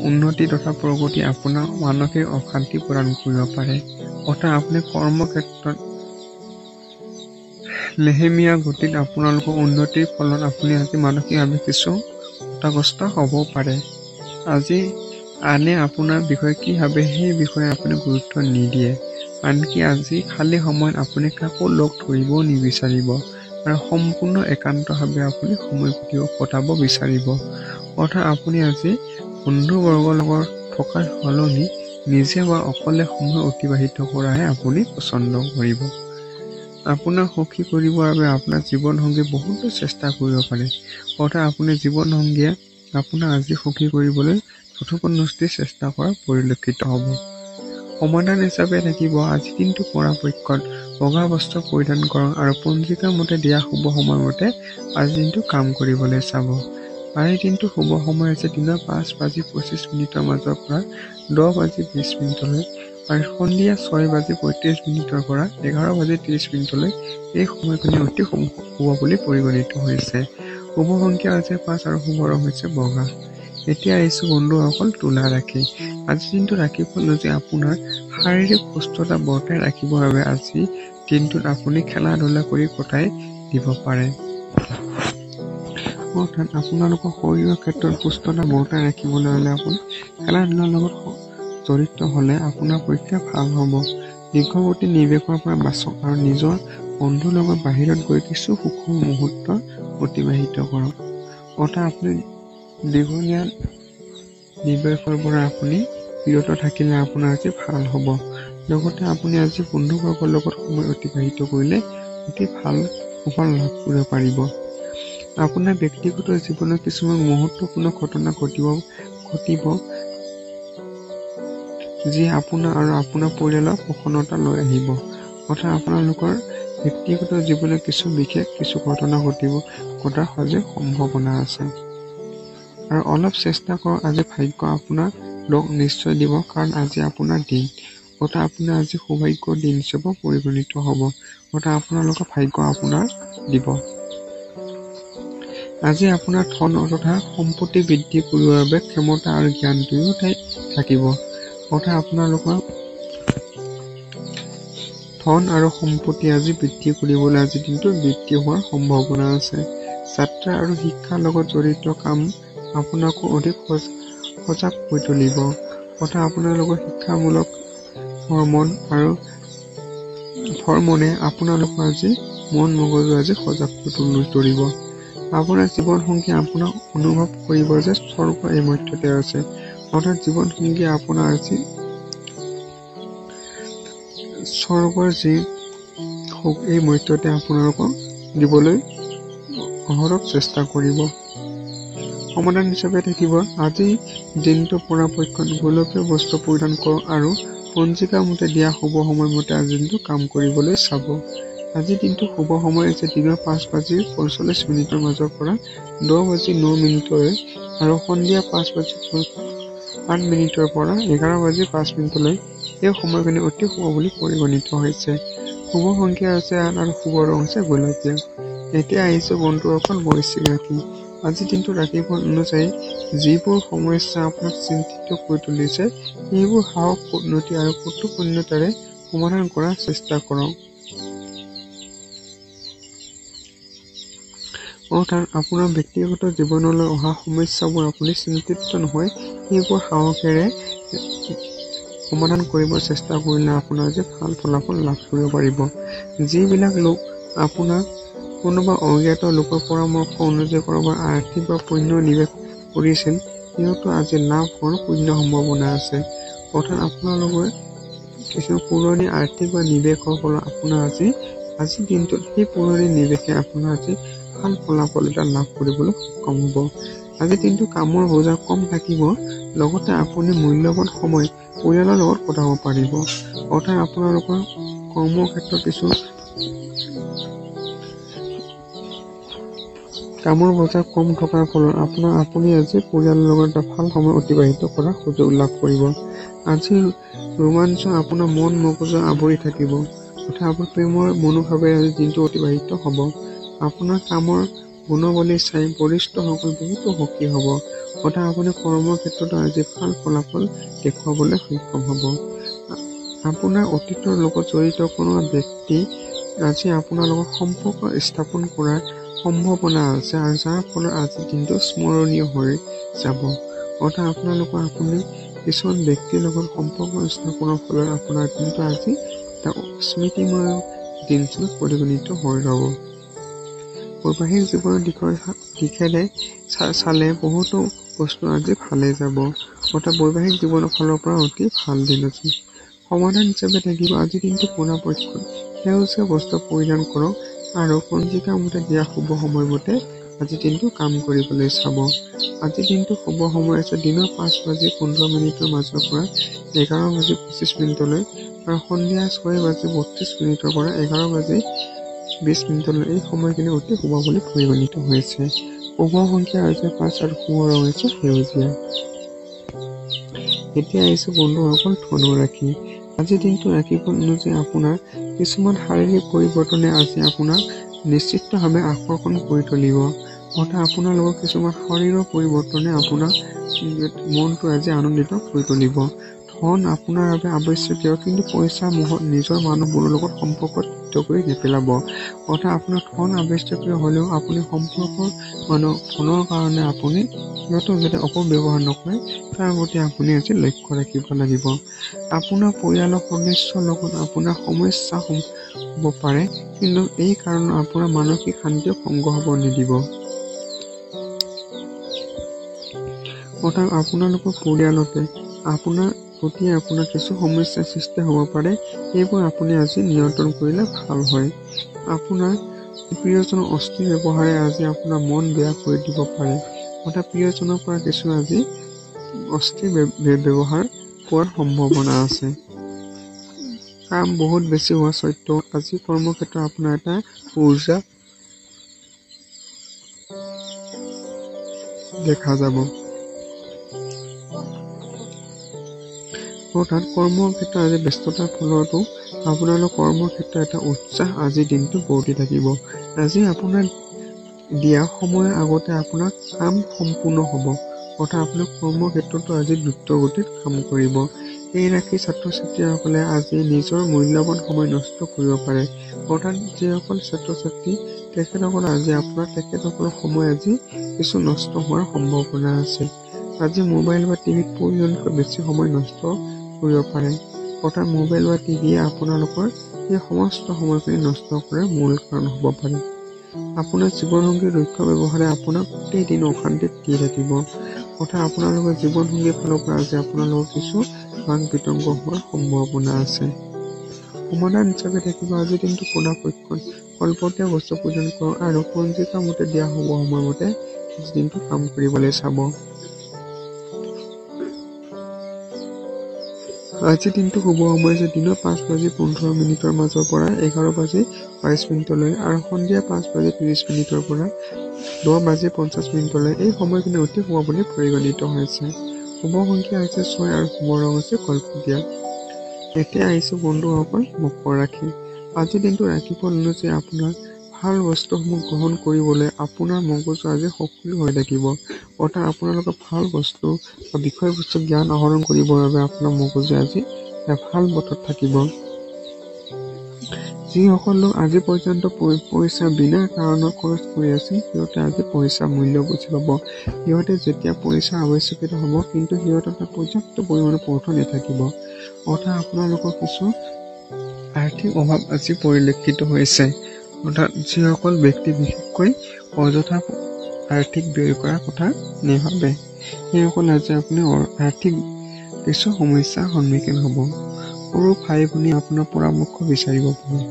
উন্নতি তথা প্ৰগতি আপোনাক মানসিক অশান্তি প্ৰদান কৰিব পাৰে। অৰ্থাৎ আপুনি কৰ্মক্ষেত্ৰত লেহেমীয়া গতিত আপোনালোকৰ উন্নতিৰ ফলত আপুনি আজি মানসিকভাৱে কিছু হতাগ্ৰস্ত হ'ব পাৰে। আজি আনে আপোনাৰ বিষয়ে কি ভাবে সেই বিষয়ে আপুনি গুৰুত্ব নিদিয়ে। আনকি আজি খালী সময়ত আপুনি কাকো লগ ধৰিব নিবিচাৰিব আৰু সম্পূৰ্ণ একান্তভাৱে আপুনি সময় কটাব বিচাৰিব। অৰ্থাৎ আপুনি আজি বন্ধুবৰ্গৰ লগত থকাৰ সলনি নিজে বা অকলে সময় অতিবাহিত কৰাহে আপুনি পছন্দ কৰিব। আপোনাক সুখী কৰিবৰ বাবে আপোনাৰ জীৱনসংগী বহুতো চেষ্টা কৰিব পাৰে। অৰ্থাৎ আপোনাৰ জীৱনসংগীয়ে আপোনাক আজি সুখী কৰিবলৈ যথোপন্নস্তি চেষ্টা কৰা পৰিলক্ষিত হ'ব। সমাধান হিচাপে থাকিব আজি দিনটো পৰাপক্ষত বগা বস্ত্ৰ পৰিধান কৰক আৰু পঞ্জিকা মতে দিয়া শুভ সময়মতে আজি দিনটো কাম কৰিবলৈ চাব। আজিৰ দিনটো শুভ সময় আছে দিনৰ 5:25 মাজৰ পৰা 10:20 আৰু সন্ধিয়া 6:35 পৰা 11:30 এই সময়খিনি অতি শুভ বুলি পৰিগণিত হৈছে। শুভ সংখ্যা হৈছে 5 আৰু শুভ ৰং হৈছে বগা। এতিয়া আহিছো বন্ধুসকল তুলা ৰাশি। আজিৰ দিনটো ৰাশিফল অনুযায়ী আপোনাৰ শাৰীৰিক সুস্থতা বৰ্তাই ৰাখিবৰ বাবে আজি দিনটোত আপুনি খেলা ধূলা কৰি কটাই দিব পাৰে। অৰ্থাৎ আপোনালোকৰ শৰীৰৰ ক্ষেত্ৰত সুস্থতা বৰ্তাই ৰাখিবলৈ হ'লে আপুনি খেলা ধূলাৰ লগত জড়িত হ'লে আপোনাৰ পৰীক্ষা ভাল হ'ব। দীৰ্ঘৱৰ্তী নিৱেশৰ পৰা বাচক আৰু নিজৰ বন্ধুৰ লগত বাহিৰত গৈ কিছু সুখৰ মুহূৰ্ত অতিবাহিত কৰক। অৰ্থাৎ আপুনি দীঘলীয়া নিৱেশৰ পৰা আপুনি বিৰত থাকিলে আপোনাৰ আজি ভাল হ'ব। লগতে আপুনি আজি বন্ধুবৰ্গৰ লগত সময় অতিবাহিত কৰিলে অতি ভাল সুফল লাভ কৰিব পাৰিব। আপোনাৰ ব্যক্তিগত জীৱনত কিছুমান মুহূৰ্তপূৰ্ণ ঘটনা ঘটিব যি আপোনাৰ আৰু আপোনাৰ পৰিয়ালৰ প্ৰসন্নতা লৈ আহিব। অৰ্থাৎ আপোনালোকৰ ব্যক্তিগত জীৱনত কিছু ঘটনা ঘটাৰ সহজে সম্ভাৱনা আছে। আৰু অলপ চেষ্টা কৰক, আজি ভাগ্য আপোনাৰ লগ নিশ্চয় দিব, কাৰণ আজি আপোনাৰ দিন। অৰ্থাৎ আপোনাৰ আজি সৌভাগ্যৰ দিন হিচাপে পৰিগণিত হ'ব। অৰ্থাৎ আপোনালোকৰ ভাগ্য আপোনাৰ দিব। আজি আপোনাৰ ধন তথা সম্পত্তি বৃদ্ধি কৰিবৰ বাবে ক্ষমতা আৰু জ্ঞান দুয়োটাই থাকিব। অৰ্থাৎ আপোনালোকৰ ধন আৰু সম্পত্তি আজি বৃদ্ধি কৰিবলৈ আজি দিনটো বৃদ্ধি হোৱাৰ সম্ভাৱনা আছে। যাত্ৰা আৰু শিক্ষাৰ লগত জড়িত কাম আপোনাকো অধিক সজাগ কৰি তুলিব। অৰ্থাৎ আপোনালোকৰ শিক্ষামূলক ভ্ৰমণে আপোনালোকৰ আজি মন মগজু আজি সজাগ কৰি তুলিব। আপোনাৰ জীৱনসংগী আপোনাক অনুভৱ কৰিব যে স্বৰ্গ এই মধ্যতে আছে। অৰ্থাৎ জীৱনসংগী আপোনাৰ আজি স্বৰ্গৰ যি সুখ এই মধ্যতে আপোনালোকক দিবলৈ অহৰহ চেষ্টা কৰিব। সমাধান হিচাপে থাকিব আজি দিনটো পৰাপক্ষত গোলকীয় বস্তু পৰিধান কৰক আৰু পঞ্জিকা মতে দিয়া শুভ সময়মতে আজি দিনটো কাম কৰিবলৈ চাব। আজি দিনটো শুভ সময় আছে দিনৰ 5:45 মাজৰ পৰা 10:09 আৰু সন্ধিয়া 5:08 পৰা 11:05 এই সময়খিনি অতি শুভ বুলি পৰিগণিত হৈছে। শুভ সংখ্যা আছে 8 আৰু শুভ ৰং হৈছে গোলপীয়া। এতিয়া আহিছে বন্ধুসকল বৃশ্চিক ৰাশি। আজি দিনটো ৰাশিফল অনুযায়ী যিবোৰ সমস্যা আপোনাক চিন্তিত কৰি তুলিছে সেইবোৰ সাহস, উন্নতি আৰু কৌতুকপূৰ্ণতাৰে সমাধান কৰাৰ চেষ্টা কৰক। অৰ্থাৎ আপোনাৰ ব্যক্তিগত জীৱনলৈ অহা সমস্যাবোৰ আপুনি চিন্তিত নহয়, সেইবোৰ সাহসেৰে সমাধান কৰিব চেষ্টা কৰিলে আপোনাৰ যে ভাল ফলাফল লাভ কৰিব পাৰিব। যিবিলাক লোক আপোনাৰ কোনোবা অজ্ঞাত লোকৰ পৰামৰ্শ অনুযায়ী কৰবাৰ আৰ্থিক বা পুণ্য নিৱেশ কৰিছিল, সিহঁতো আজি লাভ হোৱাৰ পুণ্য সম্ভাৱনা আছে। অৰ্থাৎ আপোনালোকৰ কিছু পুৰণি আৰ্থিক বা নিৱেশৰ ফলত আপোনাৰ আজি দিনটোত সেই পুৰণি নিৱেশে আপোনাৰ আজি ভাল ফলাফল এটা লাভ কৰিবলৈ সক্ষম হ'ব। আজি দিনটো কামৰ বোজা কম থাকিব, লগতে আপুনি মূল্যৱান সময় পৰিয়ালৰ লগত কটাব পাৰিব। অৰ্থাৎ আপোনালোকৰ কৰ্মক্ষেত্ৰত কিছু কামৰ বোজা কম থকাৰ ফলত আপুনি আজি পৰিয়ালৰ লগত এটা ভাল সময় অতিবাহিত কৰাৰ সুযোগ লাভ কৰিব। আজি ৰোমাঞ্চ আপোনাৰ মন মগজু আৱৰি থাকিব, অৰ্থাৎ আপোনাৰ প্ৰেমৰ মনোভাৱেৰে আজি দিনটো অতিবাহিত হ'ব। আপোনাৰ কামৰ গুণাৱলী চাই বৰিষ্ঠসকল বহুতো সুখী হ'ব, অৰ্থাৎ আপুনি কৰ্মক্ষেত্ৰতো আজি ভাল ফলাফল দেখুৱাবলৈ সক্ষম হ'ব। আপোনাৰ অতীতৰ লগত জড়িত কোনো ব্যক্তি আজি আপোনাৰ লগত সম্পৰ্ক স্থাপন কৰাৰ সম্ভাৱনা আছে আৰু যাৰ ফলত আজি দিনটো স্মৰণীয় হৈ যাব। অৰ্থাৎ আপুনি কিছুমান ব্যক্তিৰ লগত সম্পৰ্ক স্থাপনৰ ফলত আপোনাৰ দিনটো আজি এটা স্মৃতিময় দিন হিচাপে পৰিগণিত হৈ ৰ'ব। বৈবাহিক জীৱনৰ দিশেৰে চালে বহুতো বস্তু আজি ভালে যাব, অৰ্থাৎ বৈবাহিক জীৱনৰ ফালৰ পৰা অতি ভাল দিন আজি। সমাধান হিচাপে থাকিব আজি দিনটো পৰাপক্ষত সেউজীয়া বস্ত্ৰ পৰিধান কৰক আৰু পঞ্জিকা মতে দিয়া শুভ সময়মতে আজি দিনটো কাম কৰিবলৈ চাব। আজি দিনটো শুভ সময় আছে দিনৰ 5:15 মাজৰ পৰা 11:25 আৰু সন্ধিয়া 6:32 পৰা 11:20 এই সময়খিনি অতি শুভ বুলি পৰিগণিত হৈছে। শুভ সংখ্যা হৈছে 5 আৰু শুভ ৰং হৈছে সেউজীয়া। এতিয়া আহিছে বন্ধুসকল ধনু ৰাশি। আজি দিনটো ৰাশিফল অনুযায়ী আপোনাৰ কিছুমান শাৰীৰিক পৰিৱৰ্তনে আজি আপোনাক নিশ্চিতভাৱে আকৰ্ষণ কৰি তুলিব। অৰ্থাৎ আপোনালোকৰ কিছুমান শৰীৰৰ পৰিৱৰ্তনে আপোনাৰ মনটো আজি আনন্দিত কৰি তুলিব। ধন আপোনাৰ বাবে আৱশ্যকীয়, কিন্তু পইচা মোহত নিজৰ মানুহবোৰৰ লগত সম্পৰ্ক তিক্ত কৰি নেপেলাব। অৰ্থাৎ আপোনাৰ ধন আৱশ্যকীয় হ'লেও আপুনি সম্পৰ্কৰ ধনৰ কাৰণে আপুনি সিহঁতক যাতে অপব্যৱহাৰ নকৰে তাৰ প্ৰতি আপুনি আজি লক্ষ্য ৰাখিব লাগিব। আপোনাৰ পৰিয়ালৰ সদস্যৰ লগত আপোনাৰ সমস্যা হ'ব পাৰে, কিন্তু এই কাৰণত আপোনাৰ মানসিক শান্তিও ভংগ হ'ব নিদিব। অৰ্থাৎ আপোনালোকৰ পৰিয়ালতে আপোনাৰ কিছু সমস্যাৰ সৃষ্টি হ'ব পাৰে, সেইবোৰ আপুনি আজি নিয়ন্ত্ৰণ কৰিলে ভাল হয়। আপোনাৰ প্ৰিয়জনৰ অস্থিৰ ব্যৱহাৰে আজি আপোনাৰ মন বেয়া কৰি দিব পাৰে, অৰ্থাৎ প্ৰিয়জনৰ পৰা কিছু আজি অস্থিৰ ব্যৱহাৰ পোৱাৰ সম্ভাৱনা আছে। কাম বহুত বেছি হোৱা স্বত্বেও আজি কৰ্মক্ষেত্ৰত আপোনাৰ এটা উৰ্জা দেখা যাব। অৰ্থাৎ কৰ্মক্ষেত্ৰত আজি ব্যস্ততাৰ ফলতো আপোনালোকৰ কৰ্মক্ষেত্ৰত এটা উৎসাহ আজিৰ দিনটো বৰ্তি থাকিব। আজি আপোনাৰ দিয়া সময়ৰ আগতে আপোনাৰ কাম সম্পূৰ্ণ হ'ব, অৰ্থাৎ আপোনাৰ কৰ্মক্ষেত্ৰতো আজি দ্ৰুত গতিত কাম কৰিব। এই ৰাশিৰ ছাত্ৰ-ছাত্ৰীসকলে আজি নিজৰ মূল্যৱান সময় নষ্ট কৰিব পাৰে, অৰ্থাৎ যিসকল ছাত্ৰ-ছাত্ৰী তেখেতসকলে আজি তেখেতসকলৰ সময় আজি কিছু নষ্ট হোৱাৰ সম্ভাৱনা আছে। আজি মোবাইল বা টিভিত প্ৰয়োজনতকৈ বেছি সময় নষ্ট কৰিব পাৰে, অৰ্থাৎ মোবাইল বা টিভিয়ে আপোনালোকৰ এই সমস্ত সময়খিনি নষ্ট কৰাৰ মূল কাৰণ হ'ব পাৰে। আপোনাৰ জীৱনসংগীৰ দক্ষ ব্যৱহাৰে আপোনাক গোটেই দিন অশান্তিত দি থাকিব, অৰ্থাৎ আপোনালোকৰ জীৱনসংগীৰ ফালৰ পৰা আজি আপোনালোকৰ কিছু ভাগ বিতংগ হোৱাৰ সম্ভাৱনা আছে। সমাধান হিচাপে থাকিব আজিৰ দিনটো পৰাপক্ষত কল্পতীয়া বস্তু পৰিধান কৰক আৰু পঞ্জিকা মতে দিয়া শুভ সময়মতে আজি দিনটো কাম কৰিবলৈ চাব। আজি দিনটো শুভ সময় হৈছে দিনৰ 5:15 মাজৰ পৰা 11:22 আৰু সন্ধিয়া 5:30 পৰা 10:50 এই সময়খিনি অতি শুভ বুলি পৰিগণিত হৈছে। শুভ সংখ্যা হৈছে 6 আৰু শুভ ৰং হৈছে কলপতীয়া। এতিয়া আহিছোঁ বন্ধুসকল মকৰ ৰাশি। আজিৰ দিনটো ৰাশিফল অনুযায়ী আপোনাৰ ভাল বস্তুসমূহ গ্ৰহণ কৰিবলৈ আপোনাৰ মগজু আজি সক্ৰিয় হৈ থাকিব। অৰ্থাৎ আপোনালোকে ভাল বস্তু বা বিষয়বস্তু জ্ঞান আহৰণ কৰিবৰ বাবে আপোনাৰ মগজু আজি ভাল বতৰত থাকিব। যিসকল লোক আজি পৰ্যন্ত পইচা বিনা কাৰণত খৰচ কৰি আছে সিহঁতে আজি পইচাৰ মূল্য বুজি পাব। সিহঁতে যেতিয়া পইচাৰ আৱশ্যকতা হ'ব কিন্তু সিহঁতৰ পৰ্যাপ্ত পৰিমাণৰ অৰ্থ নাথাকিব। অৰ্থাৎ আপোনালোকৰ কিছু আৰ্থিক অভাৱ আজি পৰিলক্ষিত হৈছে। অৰ্থাৎ যিসকল ব্যক্তি বিশেষকৈ অযথা আৰ্থিক ব্যয় কৰাৰ কথা নাভাবে সেইসকল আজি আপুনি আৰ্থিক কিছু সমস্যাৰ সন্মুখীন হ'ব। সৰু ভাই ভনী আপোনাৰ পৰামৰ্শ বিচাৰিব পাৰে।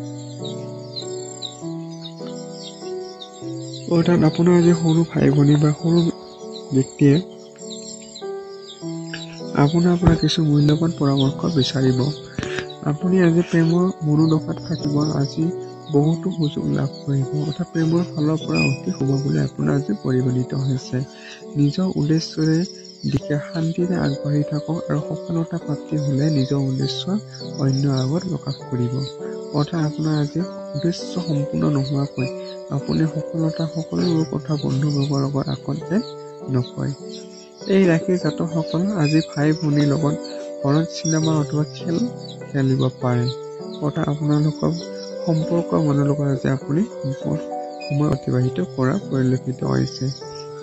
অৰ্থাৎ আপোনাৰ আজি সৰু ভাই ভনী বা সৰু ব্যক্তিয়ে আপোনাৰ পৰা কিছু মূল্যৱান পৰামৰ্শ বিচাৰিব। আপুনি আজি প্ৰেমৰ মনোদশাত থাকিব। আজি বহুতো সুযোগ লাভ কৰিব। অৰ্থাৎ প্ৰেমৰ ফালৰ পৰা অতি শুভ বুলি আপোনাৰ আজি পৰিগণিত হৈছে। নিজৰ উদ্দেশ্যৰে দিশে শান্তিৰে আগবাঢ়ি থাকক আৰু সফলতা প্ৰাপ্তি হ'লে নিজৰ উদ্দেশ্য অন্য আগত প্ৰকাশ কৰিব। অৰ্থাৎ আপোনাৰ আজি উদ্দেশ্য সম্পূৰ্ণ নোহোৱাকৈ আপুনি সফলতা সকলোবোৰ কথা বন্ধুবৰ্গৰ লগত আগত যে নকয়। এই ৰাশিৰ জাতকসকল আজি ভাই ভনীৰ লগত ঘৰত চিনেমা অথবা খেল খেলিব পাৰে। অৰ্থাৎ আপোনালোকৰ সম্পৰ্কৰ মানুহৰ লগত আজি আপুনি সময় অতিবাহিত কৰা পৰিলক্ষিত হৈছে।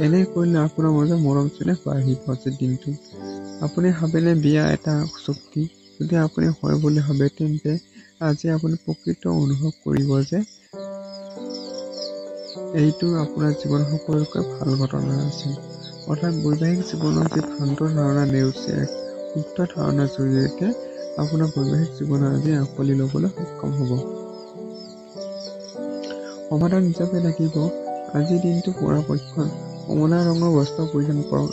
এনে কৰিলে আপোনাৰ মাজত মৰম চেনেহ বাঢ়িব। আজিৰ দিনটো আপুনি ভাবেনে বিয়া এটা চুক্তি যদি আপুনি হয় বুলি ভাবে তেন্তে আজি আপুনি প্ৰকৃত অনুভৱ কৰিব যে এইটো আপোনাৰ জীৱন সকলোতকৈ ভাল ঘটনা আছিল। অৰ্থাৎ বৈবাহিক জীৱনৰ যি ভ্ৰান্ত ধাৰণা নেওচি এক উক্ত ধাৰণাৰ জৰিয়তে আপোনাৰ বৈবাহিক জীৱন আজি আঁকোৱালি ল'বলৈ সক্ষম হ'ব। সমাধান হিচাপে থাকিব আজিৰ দিনটো পৰাপক্ষত কমলা ৰঙৰ বস্ত্ৰ পৰিধান কৰক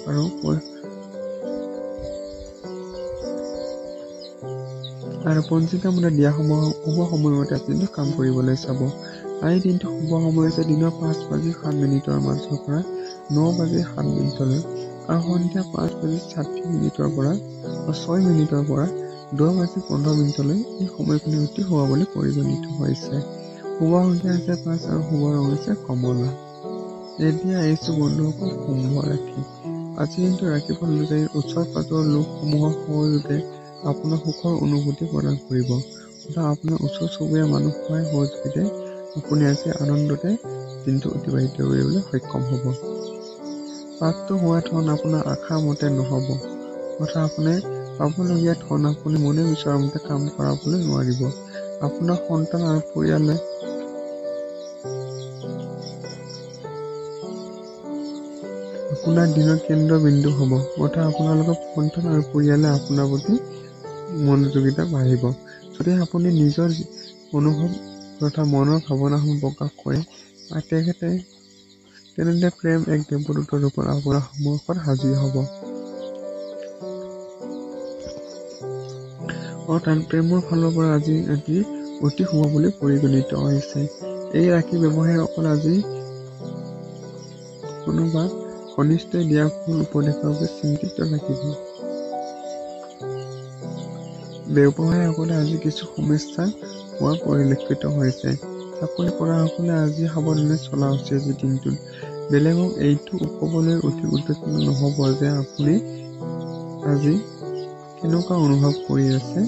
আৰু পঞ্জিকা মতে দিয়া শুভ সময়মতে আপুনি কাম কৰিবলৈ চাব। আজিৰ দিনটো শুভ সময় হৈছে দিনৰ 5:07 মাজৰ পৰা 9:07 আৰু সন্ধিয়া 5:30 পৰা 6 পৰা 10:15 এই সময়খিনি অতি শুভ বুলি পৰিগণিত হৈছে। শুভ সংখ্যা হৈছে 5 আৰু শুভ ৰং হৈছে কমলা। এতিয়া আহিছোঁ বন্ধুসকল কুম্ভ ৰাশি। আজিৰ দিনটো ৰাশিফল অনুযায়ী ওচৰ পাজৰৰ লোকসমূহৰ সহযোগে আপোনাৰ সুখৰ অনুভূতি প্ৰদান কৰিব। অৰ্থাৎ আপোনাৰ ওচৰ চুবুৰীয়া মানুহৰ সহযোগিতাই আপুনি আজি আনন্দতে দিনটো অতিবাহিত কৰিবলৈ সক্ষম হ'ব। প্ৰাপ্ত হোৱা ধন আপোনাৰ আশাৰ মতে নহ'ব। অৰ্থাৎ আপুনি পাবলগীয়া ধন আপুনি মনে বিচৰা মতে কাম কৰাবলৈ নোৱাৰিব। আপোনাৰ সন্তান আৰু পৰিয়ালে আপোনাৰ দিনৰ কেন্দ্ৰবিন্দু হ'ব। অৰ্থাৎ আপোনালোকৰ সন্তান আৰু পৰিয়ালে আপোনাৰ প্ৰতি মনোযোগিতা বাঢ়িব। যদি আপুনি নিজৰ অনুভৱ তথা মনৰ ভাৱনাসমূহ প্ৰকাশ কৰে তেন্তে প্ৰেম এক দেৱদূতৰ ৰূপত আপোনাৰ সন্মুখত হাজিৰ হ'ব। অৰ্থাৎ প্ৰেমৰ ফালৰ পৰা আজি অতি শুভ বুলি পৰিগণিত হৈছে। এই ৰাশি ব্যৱসায়ীসকল আজি কোনোবা ঘনিষ্ঠই দিয়া ভুল উপদেশৰ বাবে চিন্তিত থাকিব। ব্যৱসায়ীসকলে আজি কিছু সমস্যা হোৱা পৰিলক্ষিত হৈছে। চাকৰি কৰাসকলে আজি সাৱধানে চলা উচিত। আজি দিনটোত বেলেগক এইটো ক'বলৈ অধিক উদ্বিগ্ন নহ'ব যে আপুনি আজি কেনেকুৱা অনুভৱ কৰি আছে।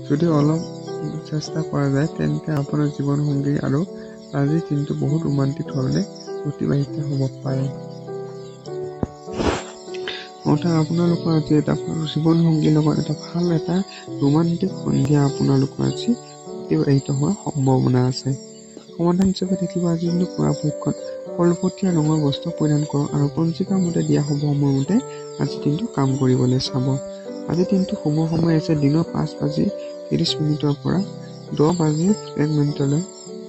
যদি অলপ চেষ্টা কৰা যায় তেন্তে আপোনাৰ জীৱন সংগী আৰু আজিৰ দিনটো বহুত ৰোমান্টিক ধৰণে অতিবাহিত হ'ব পাৰে। অৰ্থাৎ আপোনালোকৰ আজি এটা জীৱন সংগীৰ লগত এটা ভাল এটা ৰোমান্টিক সন্ধিয়া আপোনালোকৰ আজি অতিবাহিত হোৱাৰ সম্ভাৱনা আছে। সমাধান হিচাপে থাকিব আজিৰ দিনটো পৰাপক্ষত কলপতীয়া ৰঙৰ বস্ত্ৰ পৰিধান কৰক আৰু পঞ্জিকাৰ মতে দিয়া শুভ সময়মতে আজিৰ দিনটো কাম কৰিবলৈ চাব। আজিৰ দিনটো শুভ সময় আছে দিনৰ 5:30 পৰা 10:01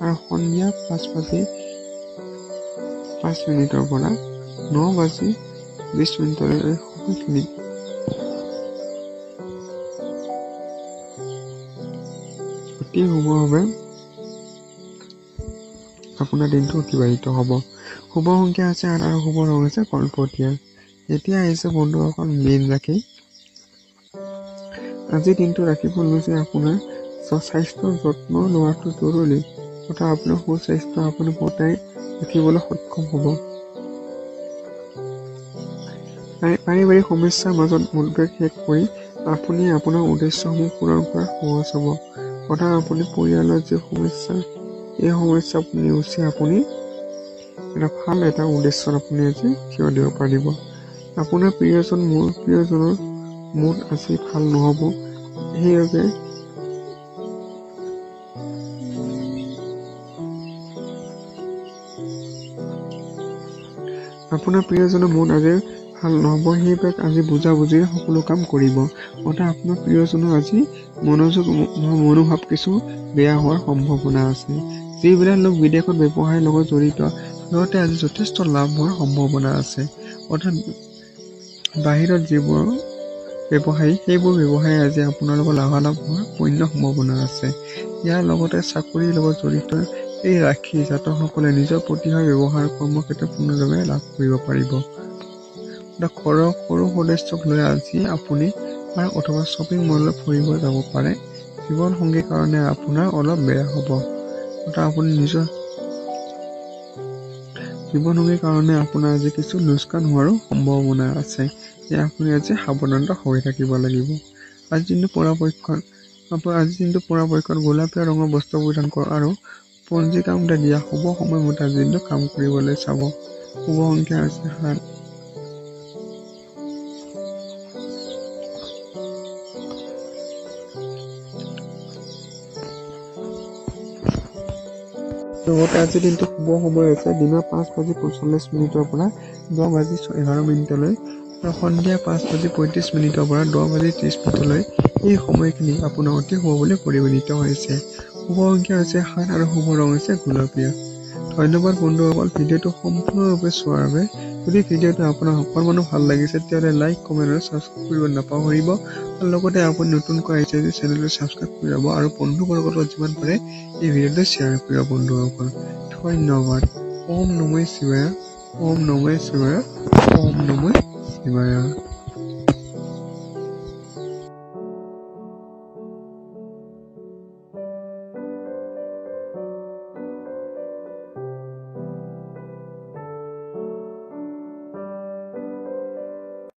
আৰু সন্ধিয়া 5:30 5 মিনিটৰ পৰা 9:20 মিনিটলৈ এই সময়খিনি অতি শুভভাৱে আপোনাৰ দিনটো অতিবাহিত হ'ব। শুভ সংখ্যা আছে 8 আৰু শুভ ৰং আছে কলপতীয়া। এতিয়া আহিছে বন্ধুসকল মেইন ৰাশি। আজিৰ দিনটো ৰাখিব লৈছে আপোনাৰ স্বাস্থ্যৰ যত্ন লোৱাটো জৰুৰী। অৰ্থাৎ আপোনাৰ সুস্বাস্থ্য আপুনি বজাই ৰাখিবলৈ সক্ষম হ'ব। পাৰিবাৰিক সমস্যাৰ মাজত মনোযোগ শেষ কৰি আপুনি আপোনাৰ উদ্দেশ্যসমূহ পূৰণ কৰাত সহজ হ'ব। অৰ্থাৎ আপুনি পৰিয়ালৰ যি সমস্যা এই সমস্যা নেওচি আপুনি ভাল এটা উদ্দেশ্যত আপুনি আজি থিয় দিব পাৰিব। আপোনাৰ প্ৰিয়জনৰ মুড আজি ভাল নহ'ব। সেইবাবে আপোনাৰ প্ৰিয়জনৰ মন আজি ভাল নহ'ব। সেইবাবে আজি বুজাবুজিৰে সকলো কাম কৰিব। অৰ্থাৎ আপোনাৰ প্ৰিয়জনৰ আজি মনোভাৱ কিছু বেয়া হোৱাৰ সম্ভাৱনা আছে। যিবিলাক লোক বিদেশত ব্যৱসায়ৰ লগত জড়িত সিহঁতে আজি যথেষ্ট লাভ হোৱাৰ সম্ভাৱনা আছে। অৰ্থাৎ বাহিৰত যিবোৰ ব্যৱসায়ী সেইবোৰ ব্যৱসায়ী আজি আপোনালোকৰ লাভালাভ হোৱাৰ পূৰ্ণ সম্ভাৱনা আছে। ইয়াৰ লগতে চাকৰিৰ লগত জড়িত এই ৰাশি জাতকসকলে নিজৰ প্ৰতিভা ব্যৱহাৰ কৰ্মক্ষেত্ৰত পূৰ্ণভাৱে লাভ কৰিব পাৰিব। সৰু সদস্যক লৈ আজি আপুনি অথবা শ্বপিং মললৈ ফুৰিব যাব পাৰে। জীৱন সংগীৰ কাৰণে আপোনাৰ অলপ বেয়া হ'ব। অৰ্থাৎ আপুনি নিজৰ জীৱন সংগীৰ কাৰণে আপোনাৰ আজি কিছু লোকচান হোৱাৰো সম্ভাৱনা আছে। সেয়া আপুনি আজি সাৱধানতা হৈ থাকিব লাগিব। আজিৰ দিনটো পৰাপক্ষত গোলাপীয়া ৰঙৰ বস্ত্ৰ পৰিধান কৰক আৰু পঞ্জিকামতে দিয়া শুভ সময়মতে আজিৰ দিনটো কাম কৰিবলৈ চাব। শুভ সংখ্যা আছে 7। লগতে আজিৰ দিনটো শুভ সময় হৈছে দিনৰ 5:45 পৰা 10:11 আৰু সন্ধিয়া 5:35 পৰা 10:30 এই সময়খিনি আপোনাৰ অতি শুভ বুলি পৰিগণিত হৈছে। শুভ সংখ্যা হৈছে 7 আৰু শুভ ৰং হৈছে গুলপীয়া। ধন্যবাদ বন্ধুসকল ভিডিঅ'টো সম্পূৰ্ণৰূপে চোৱাৰ বাবে। যদি ভিডিঅ'টো আপোনাৰ অকণমানো ভাল লাগিছে তেতিয়াহ'লে লাইক, কমেণ্ট আৰু ছাবস্ক্ৰাইব কৰিব নাপাহৰিব। আৰু লগতে আপুনি নতুনকৈ আহিছে যদি চেনেলটো ছাবস্ক্ৰাইব কৰি ল'ব আৰু বন্ধুবৰ্গৰ লগত যিমান পাৰে এই ভিডিঅ'টো শ্বেয়াৰ কৰিব বন্ধুসকল। ধন্যবাদ। ওম নমঃ শিৱায়, ওম নমঃ শিৱায়, ওম নমঃ শিৱায়।